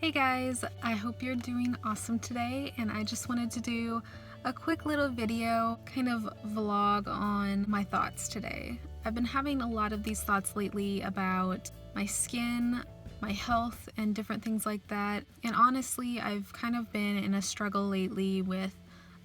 Hey guys, I hope you're doing awesome today, and I just wanted to do a quick little video, kind of vlog on my thoughts today. I've been having a lot of these thoughts lately about my skin, my health, and different things like that. And honestly, I've kind of been in a struggle lately with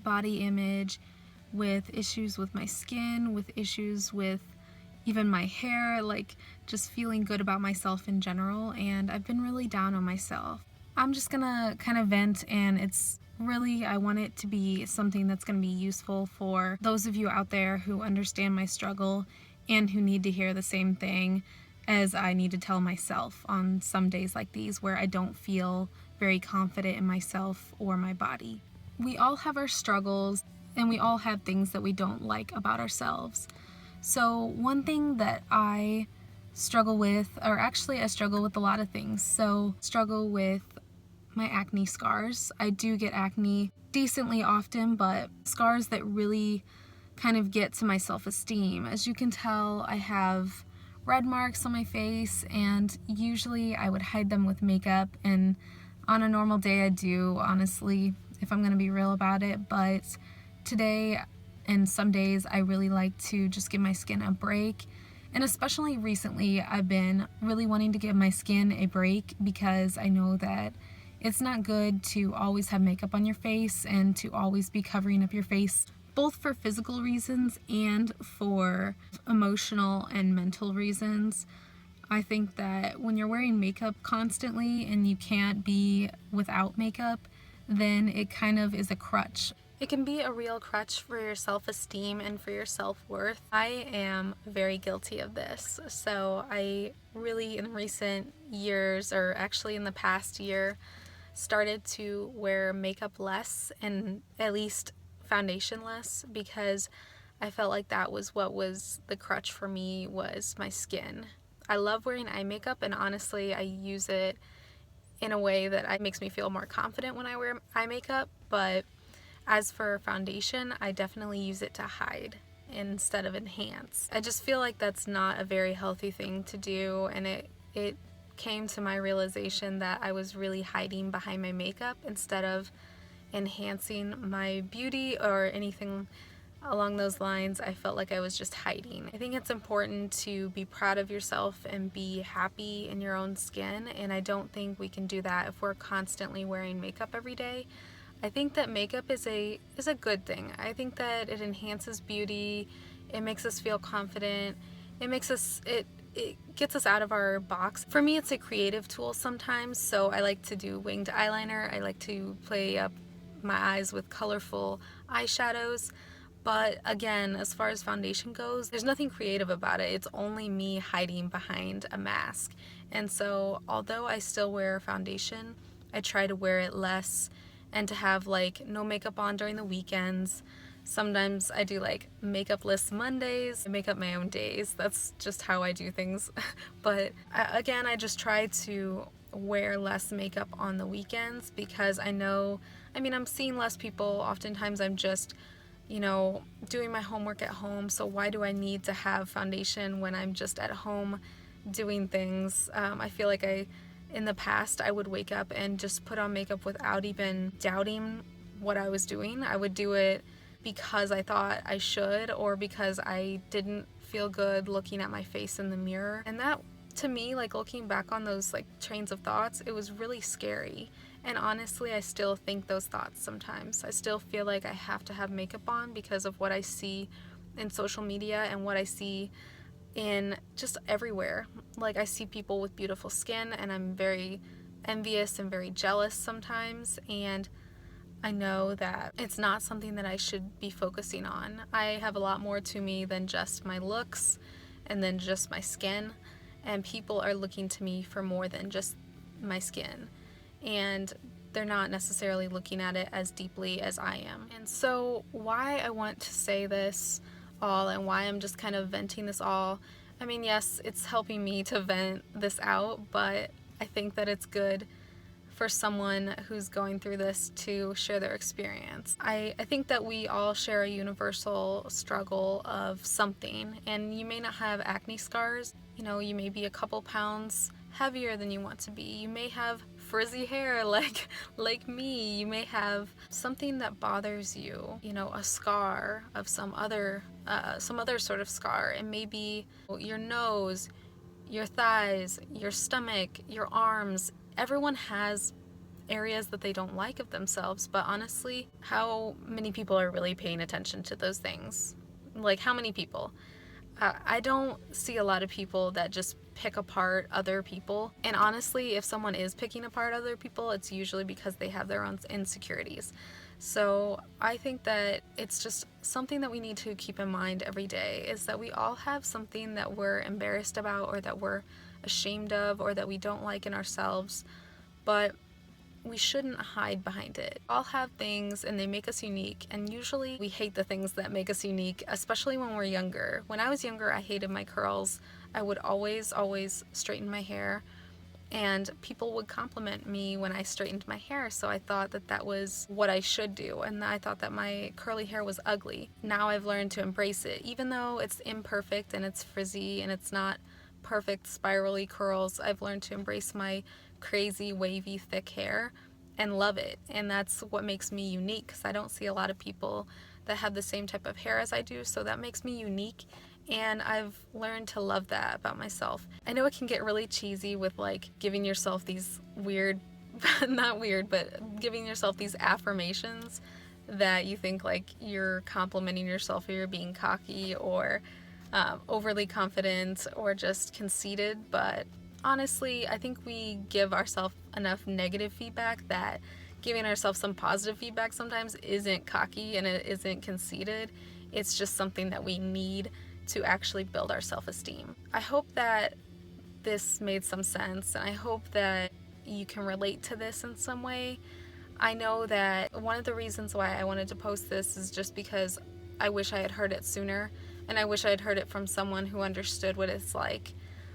body image, with issues with my skin, with issues with even my hair, like just feeling good about myself in general, and I've been really down on myself. I'm just gonna kind of vent, and I want it to be something that's gonna be useful for those of you out there who understand my struggle and who need to hear the same thing as I need to tell myself on some days like these where I don't feel very confident in myself or my body. We all have our struggles, and we all have things that we don't like about ourselves. So one thing that I struggle with, or actually I struggle with a lot of things. So struggle with my acne scars. I do get acne decently often, but scars that really kind of get to my self-esteem. As you can tell, I have red marks on my face, and usually I would hide them with makeup, and on a normal day I do, honestly, if I'm gonna be real about it. But today and some days I really like to just give my skin a break. And especially recently, I've been really wanting to give my skin a break because I know that it's not good to always have makeup on your face and to always be covering up your face, both for physical reasons and for emotional and mental reasons. I think that when you're wearing makeup constantly and you can't be without makeup, then it kind of is a crutch. It can be a real crutch for your self-esteem and for your self-worth. I am very guilty of this. So I really, in recent years, or actually in the past year, started to wear makeup less, and at least foundation less, because I felt like that was what was the crutch for me, was my skin. I love wearing eye makeup, and honestly I use it in a way that makes me feel more confident when I wear eye makeup, but as for foundation, I definitely use it to hide instead of enhance. I just feel like that's not a very healthy thing to do, and it came to my realization that I was really hiding behind my makeup instead of enhancing my beauty or anything along those lines. I felt like I was just hiding. I think it's important to be proud of yourself and be happy in your own skin, and I don't think we can do that if we're constantly wearing makeup every day. I think that makeup is a good thing. I think that it enhances beauty, it makes us feel confident, it gets us out of our box. For me, it's a creative tool sometimes, so I like to do winged eyeliner, I like to play up my eyes with colorful eyeshadows. But again, as far as foundation goes, there's nothing creative about it. It's only me hiding behind a mask. And so although I still wear foundation, I try to wear it less and to have like no makeup on during the weekends. Sometimes I do like makeup-less Mondays. I make up my own days. That's just how I do things. But again, I just try to wear less makeup on the weekends because I know, I'm seeing less people. Oftentimes I'm just, doing my homework at home. So why do I need to have foundation when I'm just at home doing things? I feel like in the past, I would wake up and just put on makeup without even doubting what I was doing. I would do it because I thought I should, or because I didn't feel good looking at my face in the mirror. And that, to me, like looking back on those like trains of thoughts, it was really scary. And honestly, I still think those thoughts sometimes. I still feel like I have to have makeup on because of what I see in social media and what I see in just everywhere. Like I see people with beautiful skin, and I'm very envious and very jealous sometimes, and I know that it's not something that I should be focusing on. I have a lot more to me than just my looks and then just my skin, and people are looking to me for more than just my skin, and they're not necessarily looking at it as deeply as I am. And so why I want to say this all and why I'm just kind of venting this all, yes, it's helping me to vent this out, but I think that it's good for someone who's going through this to share their experience. I think that we all share a universal struggle of something, and you may not have acne scars. You may be a couple pounds heavier than you want to be. You may have frizzy hair like me. You may have something that bothers you, you know, a scar of some other sort of scar. It may be your nose, your thighs, your stomach, your arms. Everyone has areas that they don't like of themselves, but honestly, how many people are really paying attention to those things? Like, how many people? I don't see a lot of people that just pick apart other people. And honestly, if someone is picking apart other people, it's usually because they have their own insecurities. So I think that it's just something that we need to keep in mind every day, is that we all have something that we're embarrassed about, or that we're ashamed of, or that we don't like in ourselves. But we shouldn't hide behind it. We all have things and they make us unique, and usually we hate the things that make us unique, especially when we're younger. When I was younger, I hated my curls. I would always straighten my hair, and people would compliment me when I straightened my hair, so I thought that that was what I should do, and I thought that my curly hair was ugly. Now I've learned to embrace it, even though it's imperfect and it's frizzy and it's not perfect spirally curls. I've learned to embrace my crazy wavy thick hair and love it, and that's what makes me unique, because I don't see a lot of people that have the same type of hair as I do, so that makes me unique, and I've learned to love that about myself. I know it can get really cheesy with like giving yourself these weird not weird, but giving yourself these affirmations that you think like you're complimenting yourself, or you're being cocky, or overly confident, or just conceited. But honestly, I think we give ourselves enough negative feedback that giving ourselves some positive feedback sometimes isn't cocky and it isn't conceited. It's just something that we need to actually build our self-esteem. I hope that this made some sense, and I hope that you can relate to this in some way. I know that one of the reasons why I wanted to post this is just because I wish I had heard it sooner, and I wish I had heard it from someone who understood what it's like.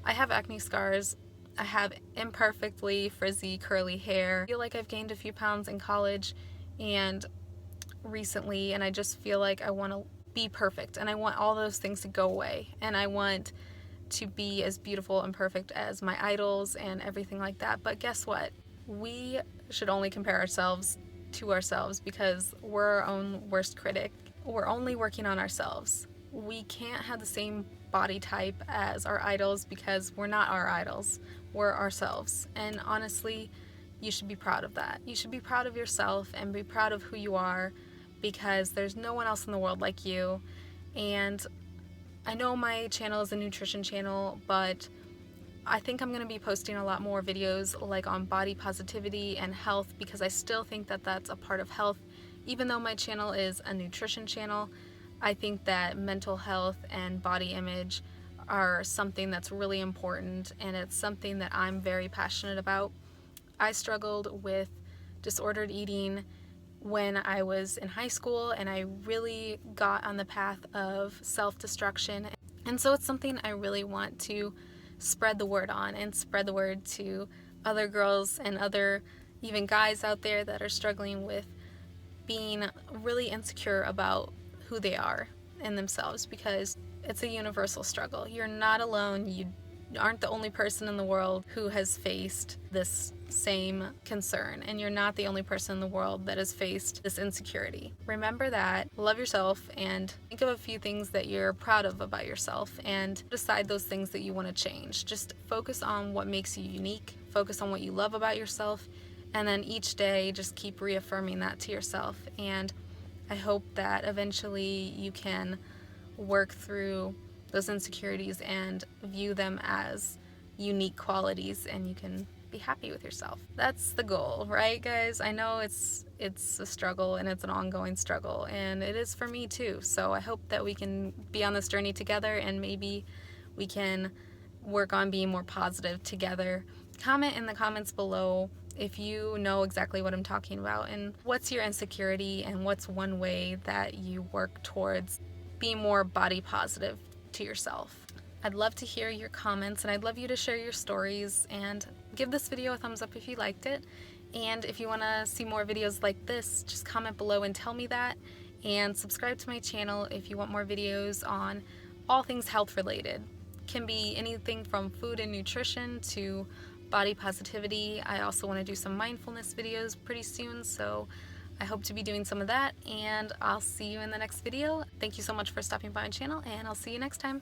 I have acne scars. I have imperfectly frizzy curly hair. I feel like I've gained a few pounds in college and recently, and I just feel like I want to be perfect, and I want all those things to go away, and I want to be as beautiful and perfect as my idols and everything like that. But guess what? We should only compare ourselves to ourselves, because we're our own worst critic. We're only working on ourselves. We can't have the same body type as our idols, because we're not our idols. We're ourselves. And honestly, you should be proud of that. You should be proud of yourself and be proud of who you are, because there's no one else in the world like you. And I know my channel is a nutrition channel, but I think I'm going to be posting a lot more videos like on body positivity and health, because I still think that that's a part of health. Even though my channel is a nutrition channel, I think that mental health and body image are something that's really important, and it's something that I'm very passionate about. I struggled with disordered eating when I was in high school, and I really got on the path of self-destruction. And so it's something I really want to spread the word on, and spread the word to other girls and other even guys out there that are struggling with being really insecure about who they are in themselves, because it's a universal struggle. You're not alone. You aren't the only person in the world who has faced this same concern, and you're not the only person in the world that has faced this insecurity. Remember that, love yourself, and think of a few things that you're proud of about yourself, and decide those things that you want to change. Just focus on what makes you unique, focus on what you love about yourself, and then each day just keep reaffirming that to yourself. And I hope that eventually you can work through those insecurities and view them as unique qualities, and you can be happy with yourself. That's the goal, right, guys? I know it's a struggle, and it's an ongoing struggle, and it is for me too. So I hope that we can be on this journey together, and maybe we can work on being more positive together. Comment in the comments below if you know exactly what I'm talking about, and what's your insecurity, and what's one way that you work towards being more body positive to yourself. I'd love to hear your comments, and I'd love you to share your stories, and give this video a thumbs up if you liked it. And if you want to see more videos like this, just comment below and tell me that, and subscribe to my channel if you want more videos on all things health related. Can be anything from food and nutrition to body positivity. I also want to do some mindfulness videos pretty soon, so I hope to be doing some of that, and I'll see you in the next video. Thank you so much for stopping by my channel, and I'll see you next time.